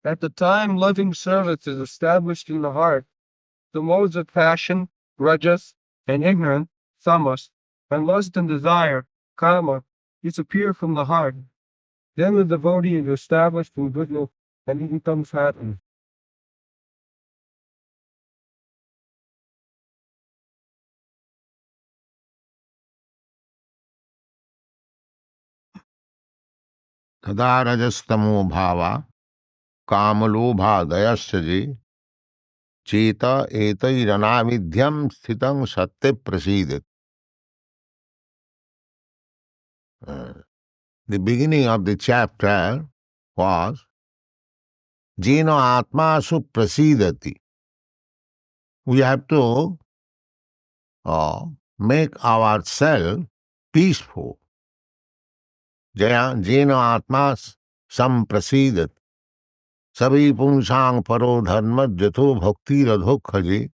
At the time loving service is established in the heart, the modes of passion, rajas, and ignorance, tamas, and lust and desire, kāma, disappear from the heart. Then the devotee is established in goodness and he becomes happy. tadā rajas-tamo-bhāvāḥ kāma-lobhādayaś ceta etair anāviddhaṁ sthitaṁ sattve prasīdati. The beginning of the chapter was yena ātmā suprasīdati. We have to make ourselves peaceful. Yena ātmā samprasīdati. Sabhi puṁsāṁ paro dharmo yato bhaktir adhokṣaje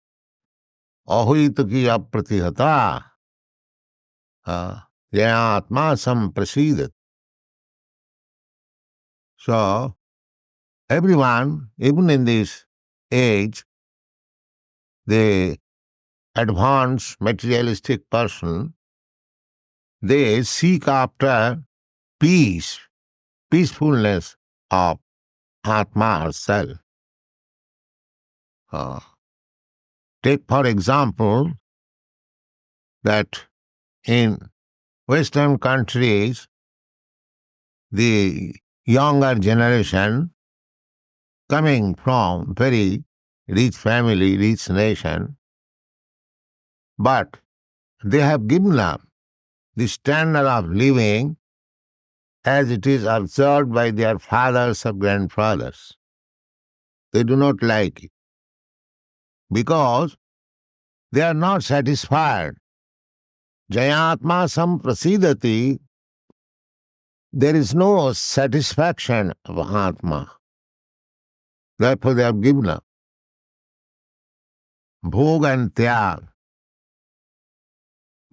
ahaituky apratihatā yayātmā samprasīdati. So, everyone, even in this age, the advanced materialistic person, they seek after peacefulness of ātmā or self. Take for example that in Western countries, the younger generation coming from very rich family, rich nation, but they have given up the standard of living as it is observed by their fathers or grandfathers. They do not like it because they are not satisfied. Yayātmā samprasīdati, there is no satisfaction of ātmā. Therefore they have given up. Bhog and tyāg.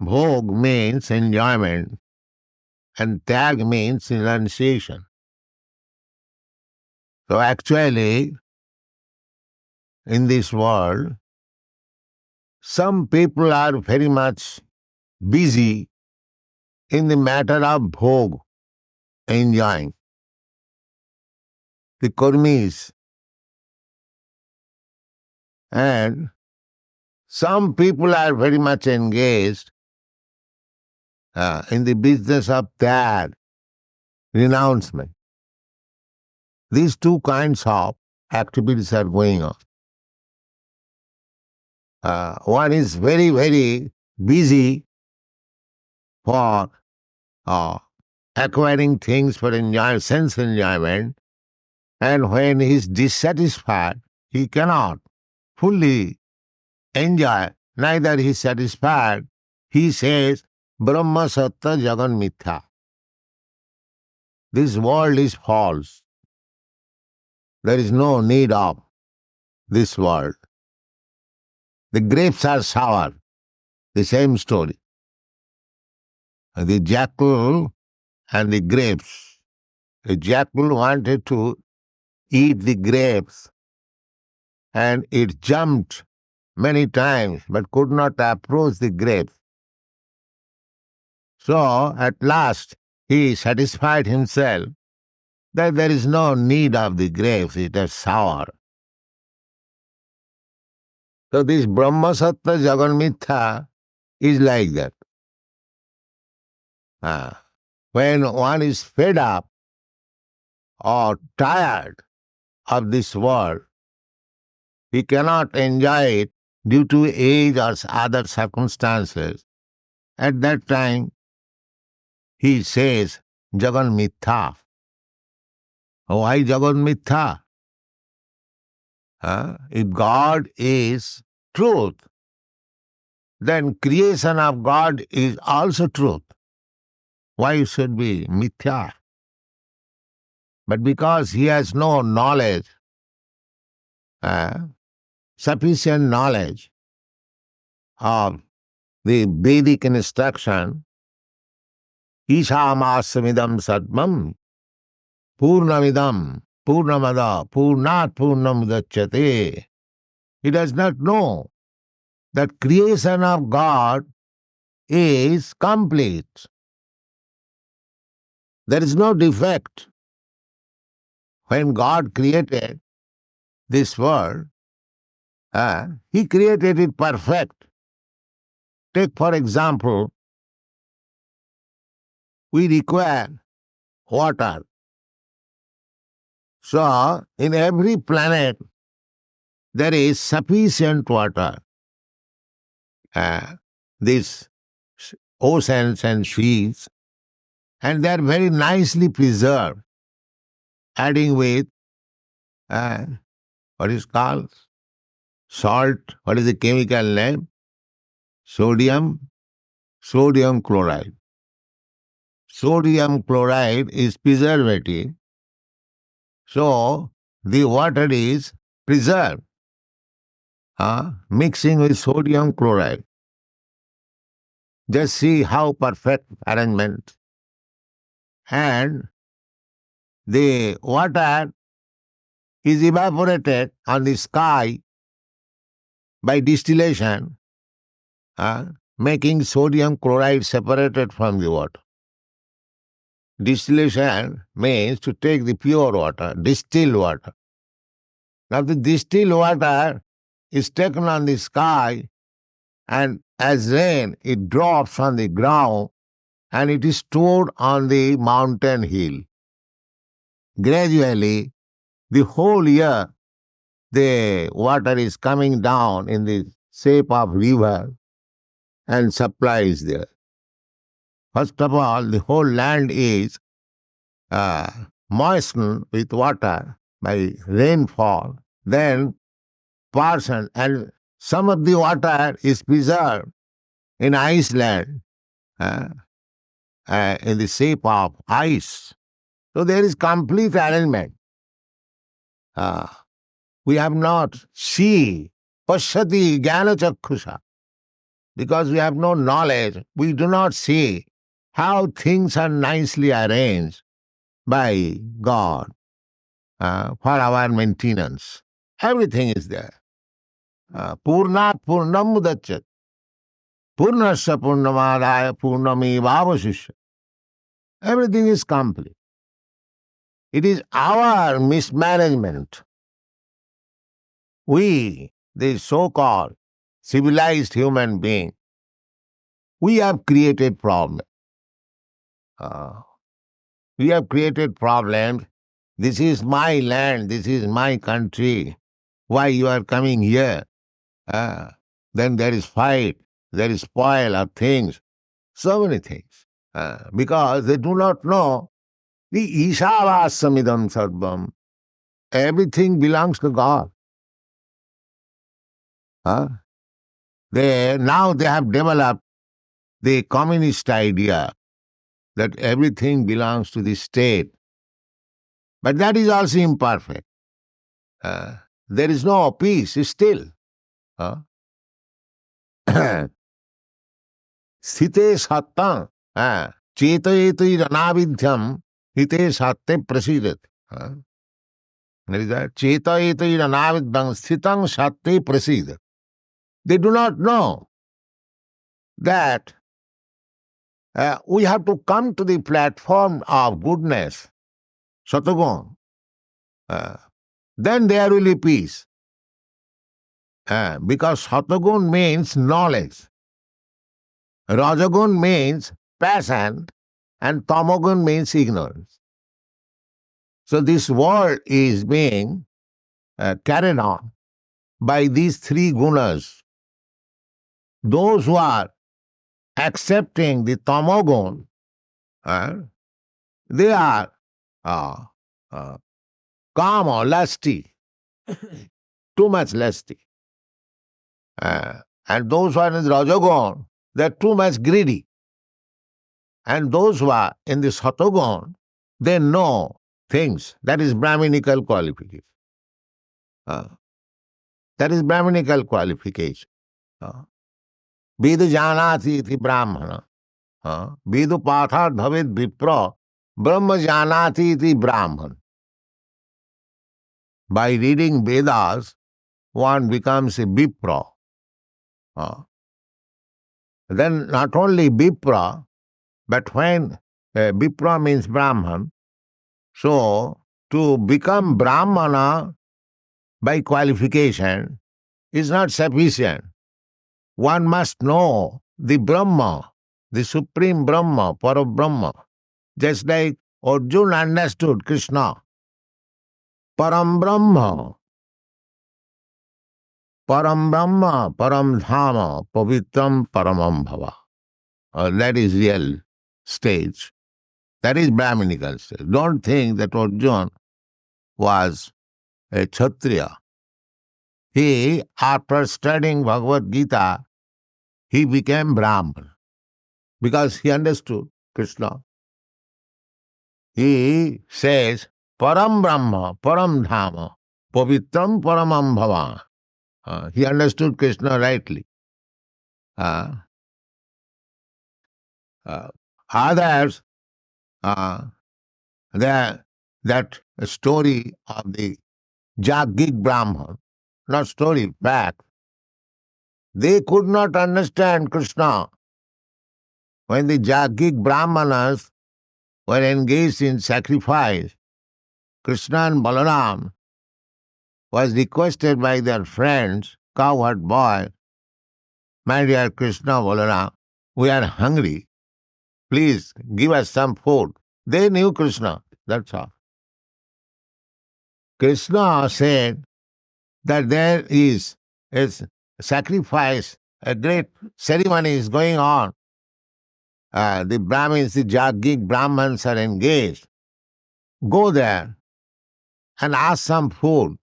Bhog means enjoyment and tyāg means renunciation. So actually, in this world, some people are very much busy in the matter of bhog, enjoying. The karmis. And some people are very much engaged in the business of tyāg, renouncement. These two kinds of activities are going on. One is very, very busy for acquiring things for sense enjoyment, and when he is dissatisfied, he cannot fully enjoy, neither he is satisfied. He says, Brahma sattva jagan mithya. This world is false. There is no need of this world. The grapes are sour. The same story. The jackal and the grapes. The jackal wanted to eat the grapes and it jumped many times but could not approach the grapes. So at last he satisfied himself that there is no need of the grapes, it is sour. So this Brahma Sattva Jagan Mithya is like that. When one is fed up or tired of this world, he cannot enjoy it due to age or other circumstances. At that time, he says, Jagan Mithya. Why Jagan Mithya? If God is truth, then creation of God is also truth. Why it should be mithya? But because he has no knowledge, sufficient knowledge of the Vedic instruction, Ishamassamidam satmam purnamidam purnamada purnat purnam udachyate. He does not know that creation of God is complete. There is no defect. When God created this world, He created it perfect. Take, for example, we require water. So, in every planet, there is sufficient water. These oceans and seas, and they are very nicely preserved, adding with what is called salt. What is the chemical name? Sodium chloride. Sodium chloride is preservative, so the water is preserved, mixing with sodium chloride. Just see how perfect arrangement. And the water is evaporated on the sky by distillation, making sodium chloride separated from the water. Distillation means to take the pure water, distilled water. Now the distilled water is taken on the sky, and as rain it drops on the ground and it is stored on the mountain hill. Gradually, the whole year, the water is coming down in the shape of river and supplies there. First of all, the whole land is moistened with water by rainfall. Then portion, and some of the water is preserved in Iceland in the shape of ice. So there is complete arrangement. We have not see pashyati jnana chakkhusa. Because we have no knowledge, we do not see how things are nicely arranged by God for our maintenance. Everything is there. Purnat purnam udachyate. Purnasya purnamādāya purnamevāvasishyate. Everything is complete. It is our mismanagement. We, the so-called civilized human being, we have created problems. We have created problems. This is my land, this is my country. Why you are coming here? Then there is fight, there is spoil of things, so many things. Because they do not know the īśāvāsamidam sarvam. Everything belongs to God. Now they have developed the communist idea that everything belongs to the state. But that is also imperfect. There is no peace still. Sthite sattvaṁ, ceta etair anāviddhaṁ, hite sattve prasīdati. That is that. Ceta etair anāviddhaṁ, sthitaṁ sattve prasīdati. They do not know that we have to come to the platform of goodness, satagun. Then there will be peace. Because satagun means knowledge, rajagun means passion, and tamogun means ignorance. So this world is being carried on by these three gunas. Those who are accepting the tamogun, they are kāma, lusty, too much lusty. And those who are in the rajagun, they are too much greedy. And those who are in the satagun, they know things. That is Brahminical qualification. That is Brahminical qualification. Veda janati iti brahmana. Veda pathat bhavet vipra. Brahma janati iti brahman. by reading Vedas, one becomes a Vipra. Then not only Vipra, but when Vipra means Brahman, so to become Brahmana by qualification is not sufficient. One must know the Brahma, the supreme Brahma, paro Brahma. Just like Arjuna understood Krishna. Param Brahma, Param Brahma, Param Dhama, Pavitram Paramam Bhava. That is real stage. That is Brahminical stage. Don't think that Arjuna was a Kshatriya. He, after studying Bhagavad Gita, he became Brahman because he understood Krishna. He says, Param Brahma, Param Dhama, Pavitram Paramam Bhava. He understood Krishna rightly. Others, that story of the Jagig Brahman, not story, fact, they could not understand Krishna. When the Jagig Brahmanas were engaged in sacrifice, Krishna and Balaram was requested by their friends, cowherd boy, my dear Krishna, Balaram, we are hungry. Please give us some food. They knew Krishna, that's all. Krishna said that there is a sacrifice, a great ceremony is going on. The Brahmins, the Jagig Brahmans are engaged. Go there and ask some food.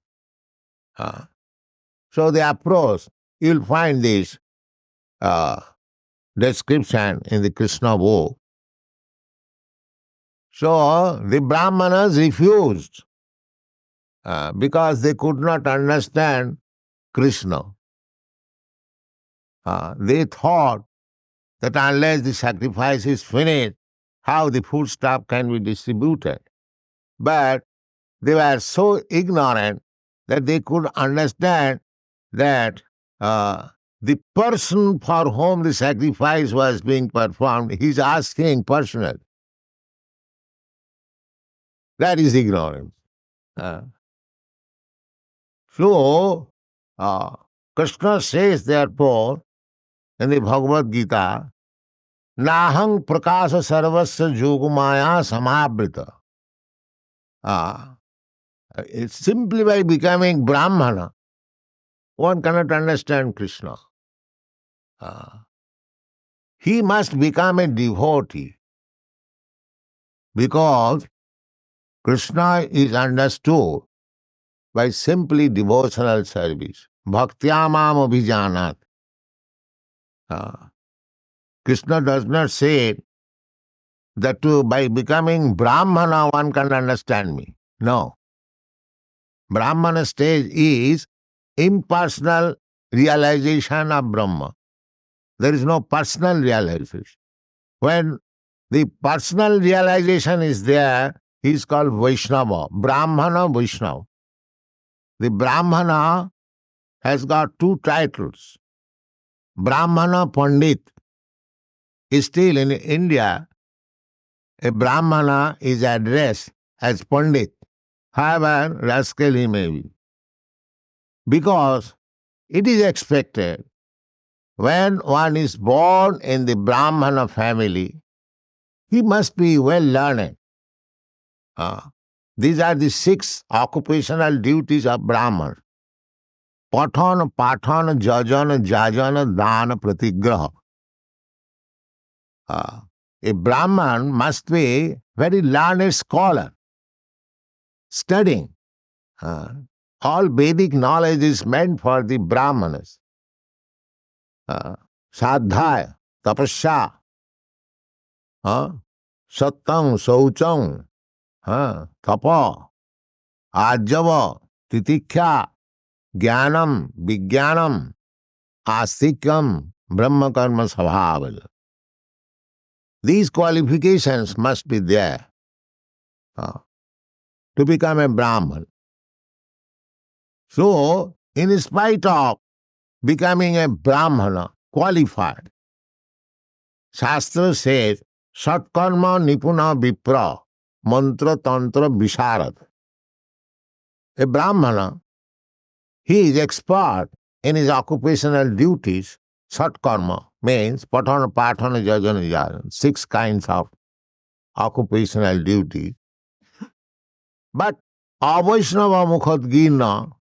So they approach. You'll find this description in the Krishna book. So the Brahmanas refused because they could not understand Krishna. They thought that unless the sacrifice is finished, how the food stuff can be distributed. But they were so ignorant that they could understand that the person for whom the sacrifice was being performed, he's asking personally. That is ignorance. So, Krishna says therefore in the Bhagavad Gita, Nahang prakasa sarvasya jogumaya samavrita. It's simply by becoming Brahmana, one cannot understand Krishna. He must become a devotee because Krishna is understood by simply devotional service. Bhaktyāmāṁ abhijānāt. Krishna does not say that by becoming Brahmana one can understand me. No. Brahmana stage is impersonal realization of Brahma. There is no personal realization. When the personal realization is there, he is called Vaishnava, Brahmana Vaishnava. The Brahmana has got two titles. Brahmana Pandit. Still in India, a Brahmana is addressed as Pandit, however rascal he may be. Because it is expected when one is born in the Brahmana family, he must be well learned. These are the 6 occupational duties of Brahman. Pathan, Pathan, Jajana, Jajana, Dana, Pratigraha. A Brahman must be very learned scholar, studying. All Vedic knowledge is meant for the Brahmanas. Sadhya, tapasya, sattvaṁ, sauchaṁ, tapa, ajava, titikya, jnanam, vijnanam, astikyam, brahma karma svabhava. These qualifications must be there to become a Brahman. So, in spite of becoming a Brahmana, qualified, Shastra says, Satkarma Nipuna Vipra Mantra Tantra Visharad. A Brahmana, he is expert in his occupational duties. Satkarma means patana, patana, jajana, jajana, 6 kinds of occupational duties. But Avaishnava Mukhat Gina,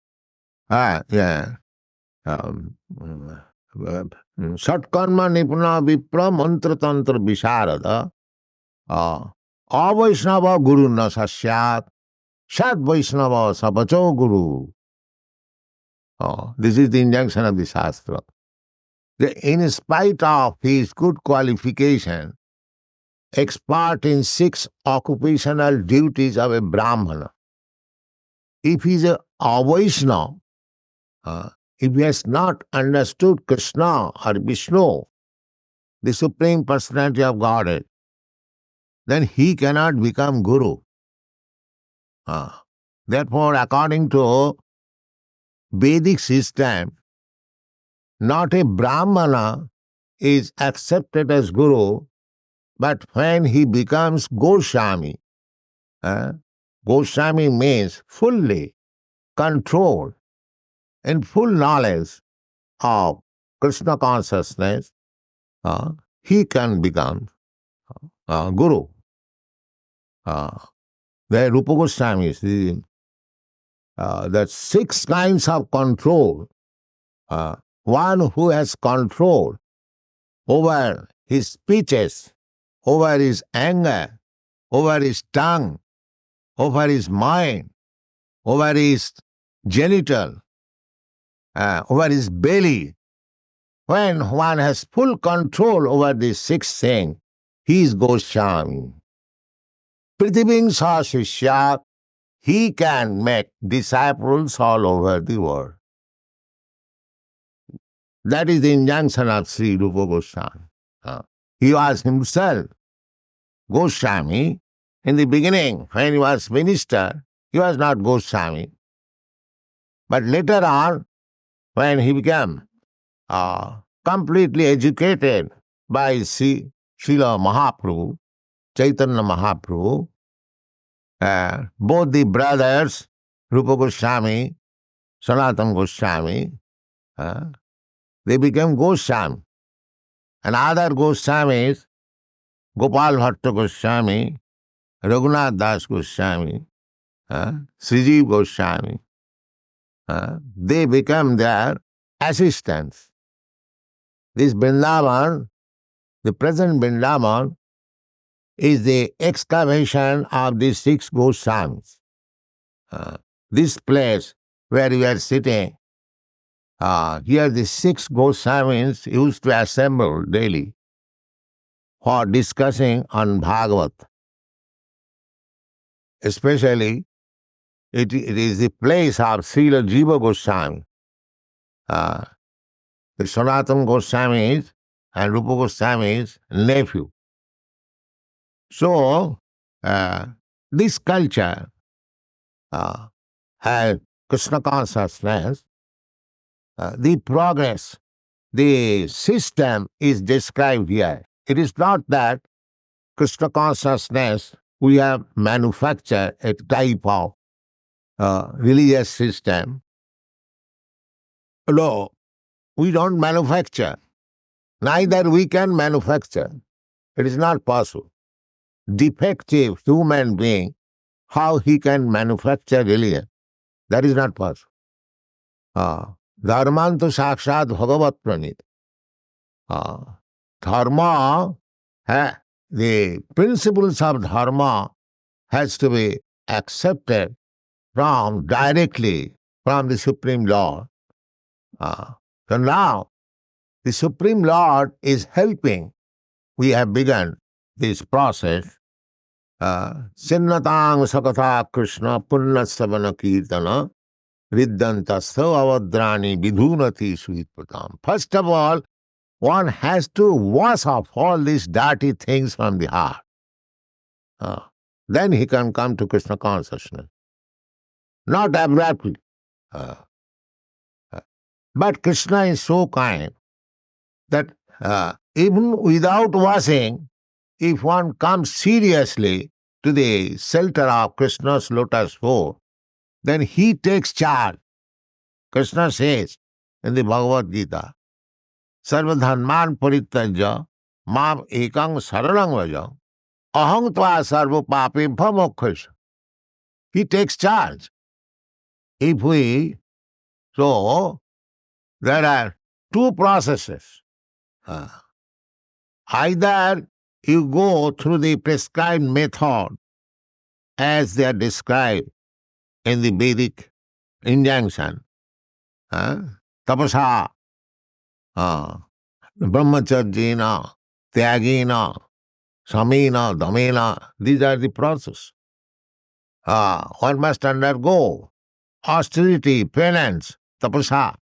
Satkarma Nipuna Vipra Mantra Tantra Visharada, Avaishnava Guru na sasyat, Sat Vaishnava Sabacho Guru. This is the injunction of the Shastra. In spite of his good qualification, expert in 6 occupational duties of a Brahmana, if he is a Vaishnava, if he has not understood Krishna or Vishnu, the Supreme Personality of Godhead, then he cannot become Guru. Therefore, according to Vedic system, not a Brahmana is accepted as Guru, but when he becomes Goswami, Goswami means fully controlled and full knowledge of Krishna consciousness, he can become Guru. The Rupa Goswami is that 6 kinds of control. One who has control over his speeches, over his anger, over his tongue, over his mind, over his genital, over his belly. When one has full control over these 6 things, he is Goswami. Prithiving Sashishya, he can make disciples all over the world. That is the injunction of Sri Rupa Goswami. He was himself Goswami. In the beginning, when he was minister, he was not Goswami. But later on, when he became completely educated by Srila Mahaprabhu, Chaitanya Mahaprabhu, both the brothers, Rupa Goswami, Sanatana Goswami, they became Goswami. And other Goswamis, Gopal Bhatta Goswami, Raghunath Das Goswami, Srijiv Goswami, they become their assistants. This Vrindavan, the present Vrindavan, is the excavation of these 6 Goswamis. This place where we are sitting, here the 6 Goswamis used to assemble daily for discussing on Bhagavat. Especially, it is the place of Srila Jiva Goswami, the Sanatana Goswami's and Rupa Goswami's nephew. So, this culture has Krishna consciousness. The progress, the system is described here. It is not that Krishna consciousness, we have manufactured a type of religious system. No, we don't manufacture. Neither we can manufacture. It is not possible. Defective human being, how he can manufacture religion? That is not possible. Dharmantu sakshat bhagavat pranit. Dharma, the principles of dharma has to be accepted directly from the Supreme Lord. So now, the Supreme Lord is helping. We have begun this process. Sinnatang sakatha Krishna punnasavana kirtana riddantastha avadrani vidhunati suitpatam. First of all, one has to wash off all these dirty things from the heart. Then he can come to Krishna consciousness. Not abruptly. But Krishna is so kind that even without washing, if one comes seriously to the shelter of Krishna's lotus foot, then he takes charge. Krishna says in the Bhagavad Gita, Sarvadharman parityajya mam ekang saranang vaja aham tva sarva papebhyo mokshaye. He takes charge. So there are two processes. Either you go through the prescribed method as they are described in the Vedic injunction, tapasa, brahmacharjena, tyagena, samena, damena. These are the process. One must undergo austerity, penance, tapasa,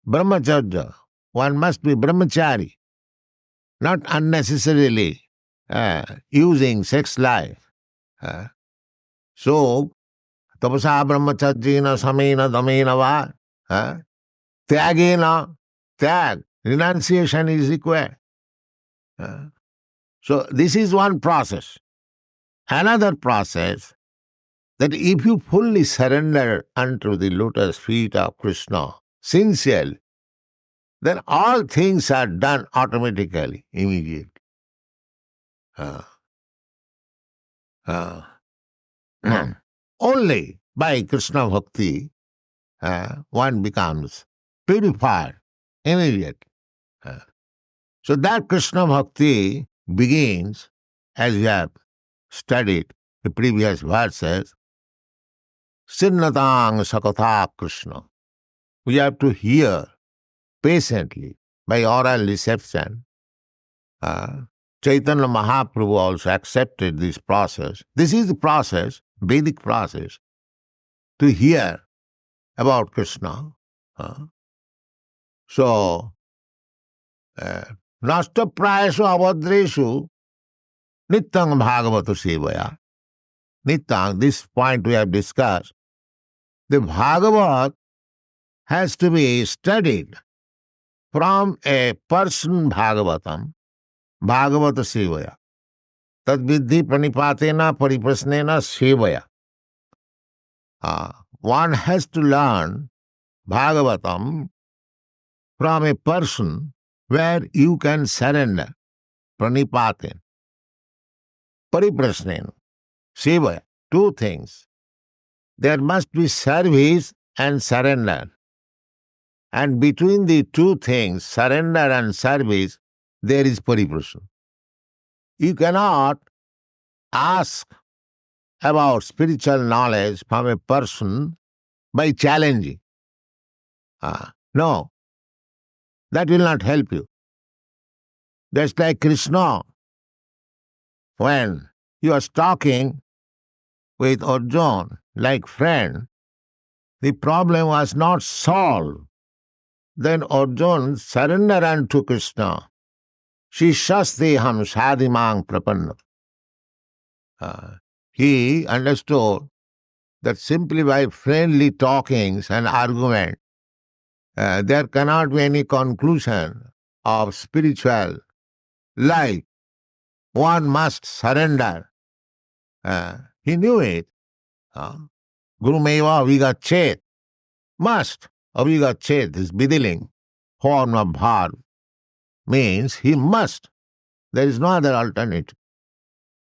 brahmacharya. One must be brahmachari, not unnecessarily using sex life. So, tapasa brahmacharjena samena damena va, tyagena, tyag, renunciation is required. So, this is one process. Another process, that if you fully surrender unto the lotus feet of Krishna, sincerely, then all things are done automatically, immediately. Only by Krishna Bhakti one becomes purified immediately. So that Krishna Bhakti begins, as we have studied the previous verses, Sinnatang Sakatha Krishna. We have to hear patiently by oral reception. Chaitanya Mahaprabhu also accepted this process. This is the process, Vedic process, to hear about Krishna. So, nasta prayasu avadreshu nityam bhagavata sevaya. Nityam, this point we have discussed. The Bhagavat has to be studied from a person Bhagavatam, Bhagavata sevaya. Tad viddhi pranipatena pariprasnena sevaya. One has to learn Bhagavatam from a person where you can surrender. Pranipaten. Pariprasnena. Sevaya. Two things. There must be service and surrender. And between the two things, surrender and service, there is pariprasna. You cannot ask about spiritual knowledge from a person by challenging. No, that will not help you. Just like Krishna, when he was talking with Arjuna like friend, the problem was not solved. Then Arjuna surrendered unto Krishna. Shishasteham sadhimang prapanna. He understood that simply by friendly talkings and argument, there cannot be any conclusion of spiritual life. One must surrender. He knew it. Gurumeva avigachet. Must. Avigachet is Vidiling, form of bhar. Means he must. There is no other alternative.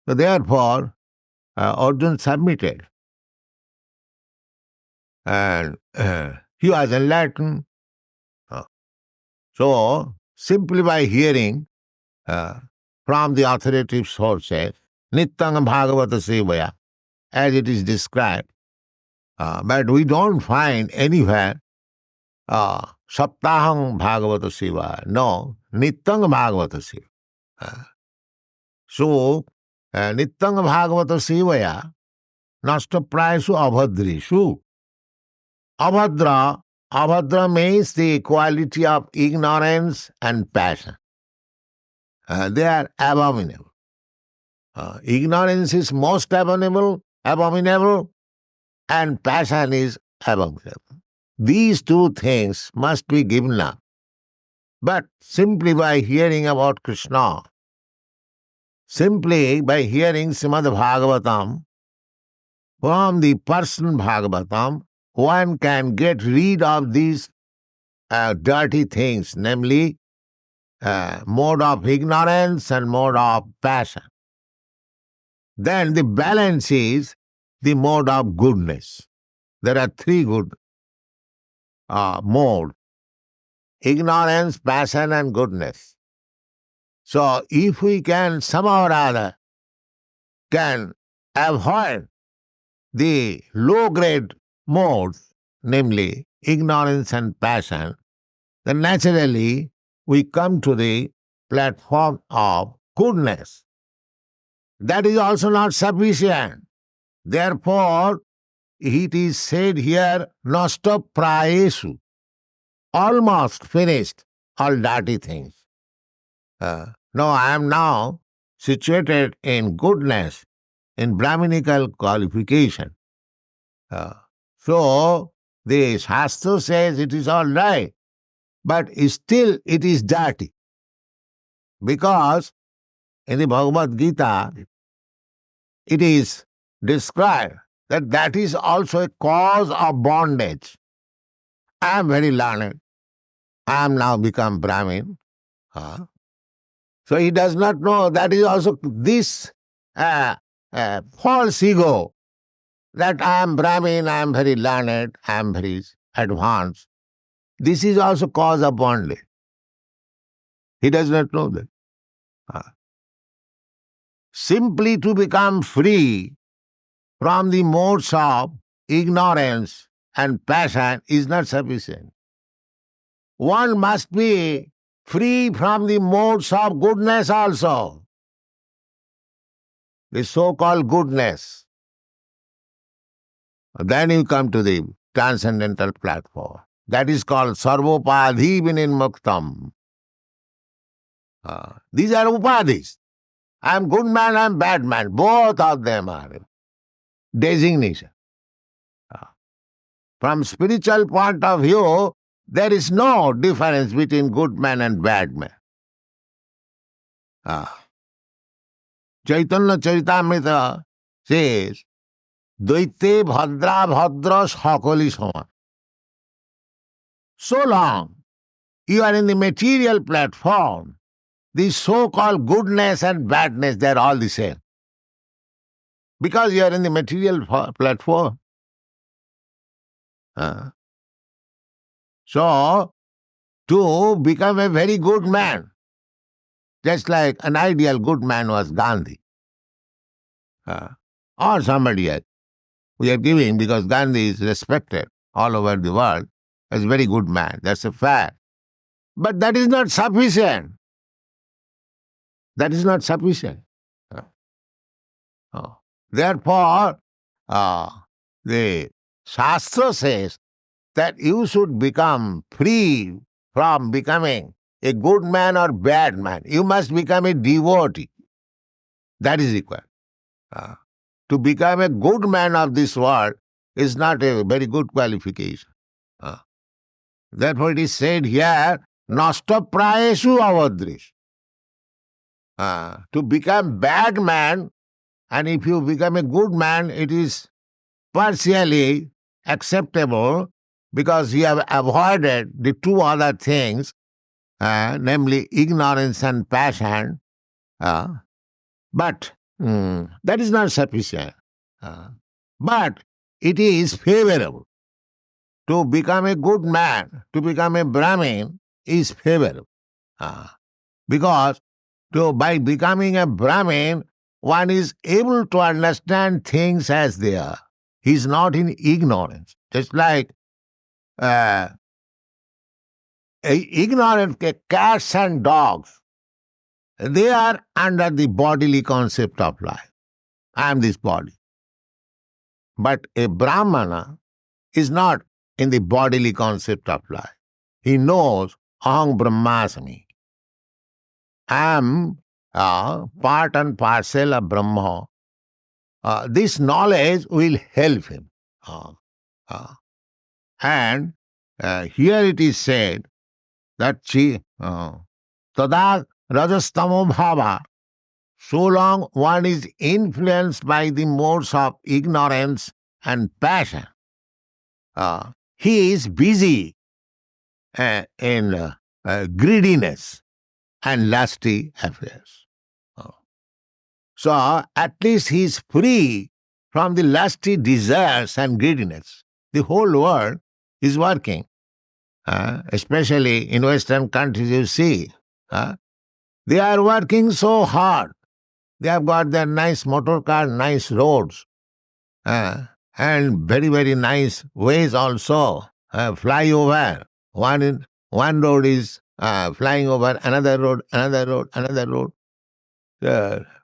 So therefore, Arjuna submitted. And he was enlightened. So, simply by hearing from the authoritative sources, Nityam Bhagavata Sevaya, as it is described, but we don't find anywhere Saptaham Bhagavata Seva. No, Nityam Bhagavata Seva. So, Nityam Bhagavata Sevaya, nasta prayasu abhadreshu. Abhadra means the quality of ignorance and passion. They are abominable. Ignorance is most abominable, and passion is abominable. these two things must be given up. But simply by hearing about Krishna, simply by hearing Srimad Bhagavatam, from the person Bhagavatam, one can get rid of these dirty things, namely mode of ignorance and mode of passion. Then the balance is the mode of goodness. There are three good modes: ignorance, passion, and goodness. So if we can somehow or other can avoid the low-grade modes, namely ignorance and passion, then naturally we come to the platform of goodness. That is also not sufficient. Therefore, it is said here, nasta prayesu, almost finished all dirty things. No, I am now situated in goodness, in Brahminical qualification. So, the Shastra says it is all right, but still it is dirty. Because in the Bhagavad Gita, it is described that that is also a cause of bondage. I am very learned. I am now become Brahmin. So he does not know that is also this false ego that I am Brahmin, I am very learned, I am very advanced. This is also cause of bondage. He does not know that. Simply to become free from the modes of ignorance and passion is not sufficient. One must be free from the modes of goodness also. The so-called goodness. Then you come to the transcendental platform. That is called sarvopadhi vinimuktam. These are upadhis. I am good man, I am bad man. Both of them are designation. From spiritual point of view, there is no difference between good man and bad man. Chaitanya Charitamrita says, Dvaite bhadra bhadra sakali sama. So long you are in the material platform, the so-called goodness and badness, they are all the same. Because you are in the material platform. So, to become a very good man, just like an ideal good man was Gandhi, or somebody else. We are giving because Gandhi is respected all over the world as a very good man. That's a fact. But that is not sufficient. That is not sufficient. Therefore, the Shastra says that you should become free from becoming a good man or bad man. You must become a devotee. That is required. To become a good man of this world is not a very good qualification. Therefore it is said here, nasta prayesu avadrish. To become bad man, and if you become a good man, it is partially acceptable because you have avoided the two other things, namely ignorance and passion. But that is not sufficient. But it is favorable. To become a good man, to become a Brahmin is favorable. Because by becoming a Brahmin, one is able to understand things as they are. He is not in ignorance. Just like ignorant cats and dogs, they are under the bodily concept of life. I am this body. But a Brahmana is not in the bodily concept of life. He knows, aham brahmasmi. I am part and parcel of Brahma. This knowledge will help him. And here it is said that tadā rajas-tamo-bhāvāḥ, so long one is influenced by the modes of ignorance and passion, he is busy in greediness and lusty affairs. So at least he is free from the lusty desires and greediness. The whole world is working, especially in Western countries, you see. They are working so hard. They have got their nice motor car, nice roads, and very, very nice ways also. Flyover. One road is flying over another road, another road.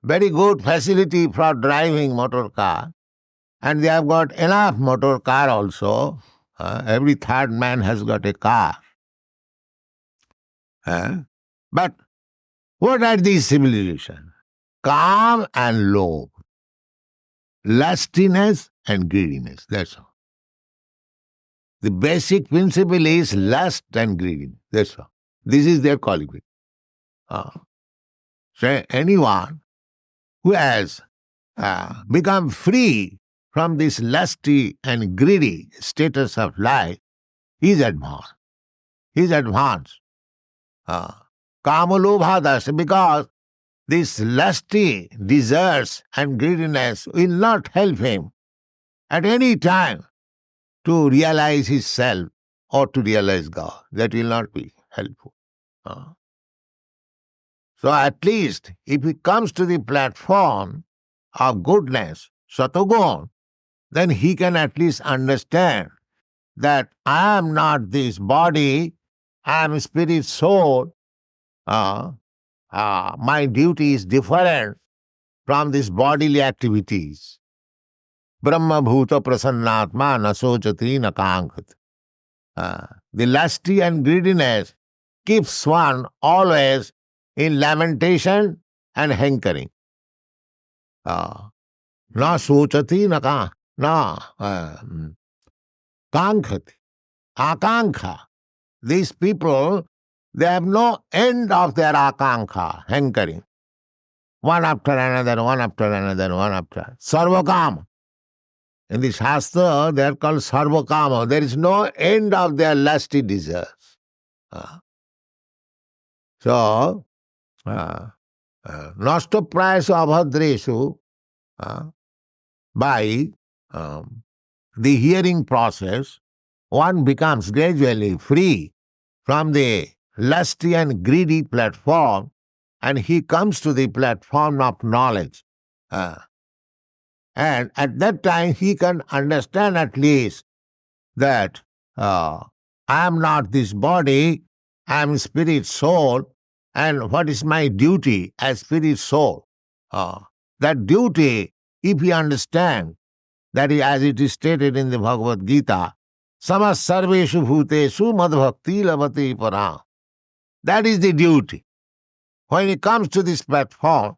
Very good facility for driving motor car. And they have got enough motor car also. Every third man has got a car. But what are these civilizations? Calm and low, lustiness and greediness. That's all. The basic principle is lust and greediness. That's all. This is their qualification. So anyone who has become free from this lusty and greedy status of life is advanced. He is advanced. Kāma-lobhādayaś, because this lusty desires and greediness will not help him at any time to realize his self or to realize God. That will not be helpful. So at least if he comes to the platform of goodness, satogun, then he can at least understand that I am not this body, I am spirit soul. My duty is different from these bodily activities. Brahma bhuta prasannātmā na sochati na kāṅkhati. The lusty and greediness keeps one always in lamentation and hankering. Na sochati na kāṅkhati. Akaṅkha. These people, they have no end of their akaṅkha, hankering. One after another, one after another, one after. Sarvakama. In the Shastra, they are called sarvakama. There is no end of their lusty desires. So, nasta prayasu abhadreshu, by the hearing process, one becomes gradually free from the lusty and greedy platform, and he comes to the platform of knowledge. And at that time he can understand at least that I am not this body, I am spirit soul, and what is my duty as spirit soul? That duty, if he understands, that is as it is stated in the Bhagavad Gita, samas sarveshu bhuteshu mad bhaktir lavati parā. That is the duty. When he comes to this platform,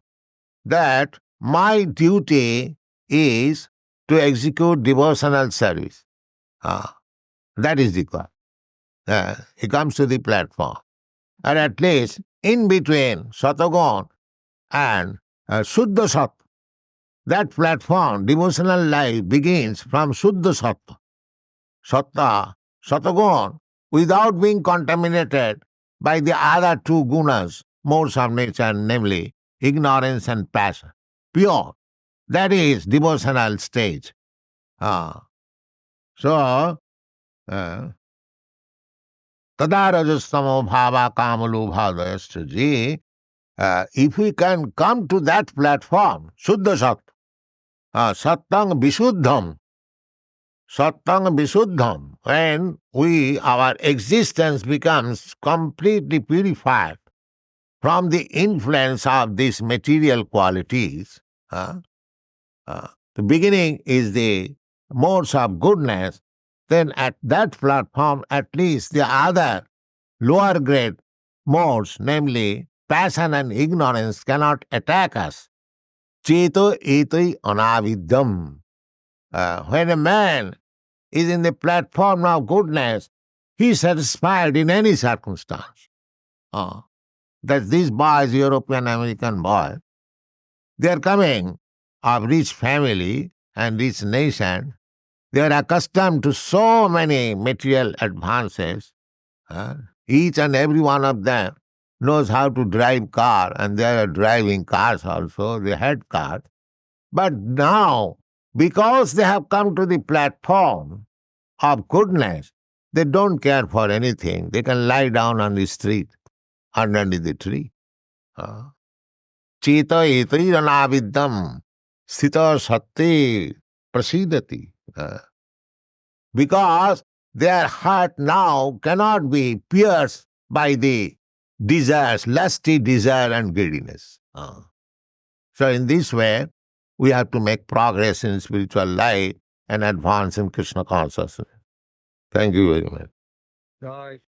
that my duty is to execute devotional service. That is the cause. He comes to the platform. And at least in between Satagun and Shuddha Sattva, that platform, devotional life begins from Shuddha Sattva. Satagun, without being contaminated by the other two gunas, modes of nature, namely ignorance and passion. Pure. That is devotional stage. So, tadā rajas-tamo-bhāvāḥ kāma-lobhādayaś, if we can come to that platform, Shuddha Sattva, Sattang Visuddham, when our existence becomes completely purified from the influence of these material qualities, the beginning is the modes of goodness, then at that platform at least the other lower grade modes, namely passion and ignorance, cannot attack us. Ceto etair anāviddhaṁ. When a man is in the platform of goodness, he is satisfied in any circumstance. That these boys, European American boys, they are coming of rich family and rich nation. They are accustomed to so many material advances. Each and every one of them knows how to drive car, and they are driving cars also. They had cars. But now, because they have come to the platform of goodness, they don't care for anything. They can lie down on the street, underneath the tree. Ceta etair anāviddhaṁ, sthita sattve prasīdati. Because their heart now cannot be pierced by the desires, lusty desire and greediness. So in this way, we have to make progress in spiritual life and advance in Krishna consciousness. Thank you very much. Jai